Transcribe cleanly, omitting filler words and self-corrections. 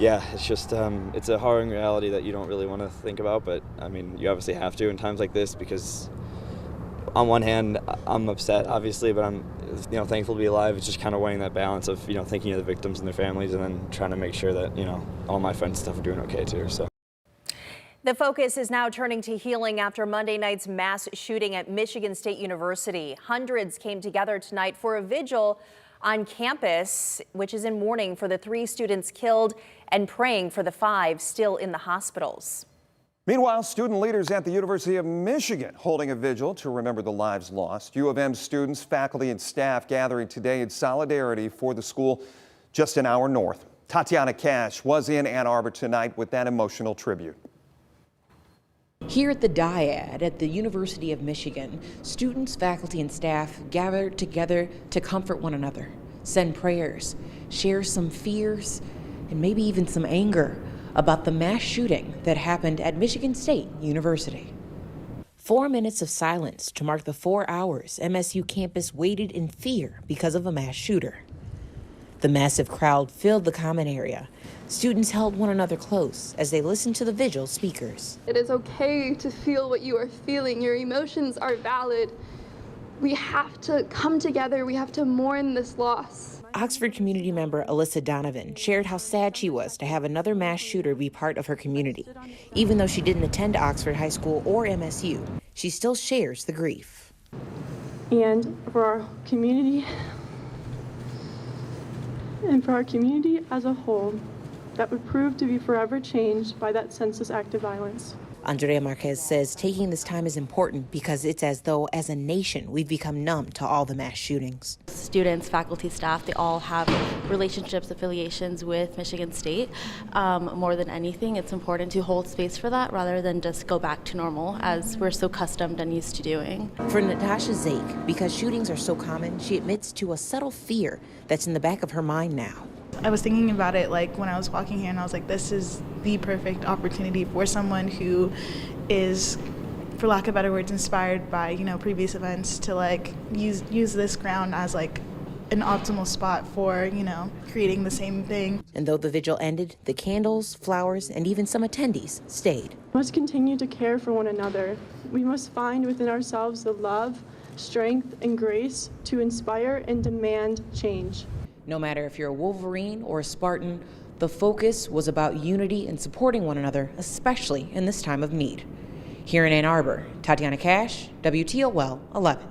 Yeah, it's just it's a harrowing reality that you don't really want to think about, but I mean, you obviously have to in times like this because on one hand, I'm upset, obviously, but I'm thankful to be alive. It's just kind of weighing that balance of thinking of the victims and their families, and then trying to make sure that all my friends and stuff are doing okay too. So. The focus is now turning to healing after Monday night's mass shooting at Michigan State University. Hundreds came together tonight for a vigil on campus, which is in mourning for the 3 students killed and praying for the 5 still in the hospitals. Meanwhile, student leaders at the University of Michigan holding a vigil to remember the lives lost. U of M students, faculty, and staff gathering today in solidarity for the school just an hour north. Tatiana Cash was in Ann Arbor tonight with that emotional tribute. Here at the Dyad at the University of Michigan, students, faculty, and staff gathered together to comfort one another, send prayers, share some fears, and maybe even some anger about the mass shooting that happened at Michigan State University. 4 minutes of silence to mark the 4 hours MSU campus waited in fear because of a mass shooter. The massive crowd filled the common area. Students held one another close as they listened to the vigil speakers. It is okay to feel what you are feeling. Your emotions are valid. We have to come together. We have to mourn this loss. Oxford community member Alyssa Donovan shared how sad she was to have another mass shooter be part of her community. Even though she didn't attend Oxford High School or MSU, she still shares the grief. And for our community as a whole, that would prove to be forever changed by that senseless act of violence. Andrea Marquez says taking this time is important because it's as though, as a nation, we've become numb to all the mass shootings. Students, faculty, staff, they all have relationships, affiliations with Michigan State. More than anything, it's important to hold space for that rather than just go back to normal, as we're so accustomed and used to doing. For Natasha Zake, because shootings are so common, she admits to a subtle fear that's in the back of her mind now. I was thinking about it like when I was walking here, and I was like, this is the perfect opportunity for someone who is, for lack of better words, inspired by, previous events to like use this ground as like an optimal spot for, creating the same thing. And though the vigil ended, the candles, flowers, and even some attendees stayed. We must continue to care for one another. We must find within ourselves the love, strength, and grace to inspire and demand change. No matter if you're a Wolverine or a Spartan, the focus was about unity and supporting one another, especially in this time of need. Here in Ann Arbor, Tatiana Cash, WTOL 11.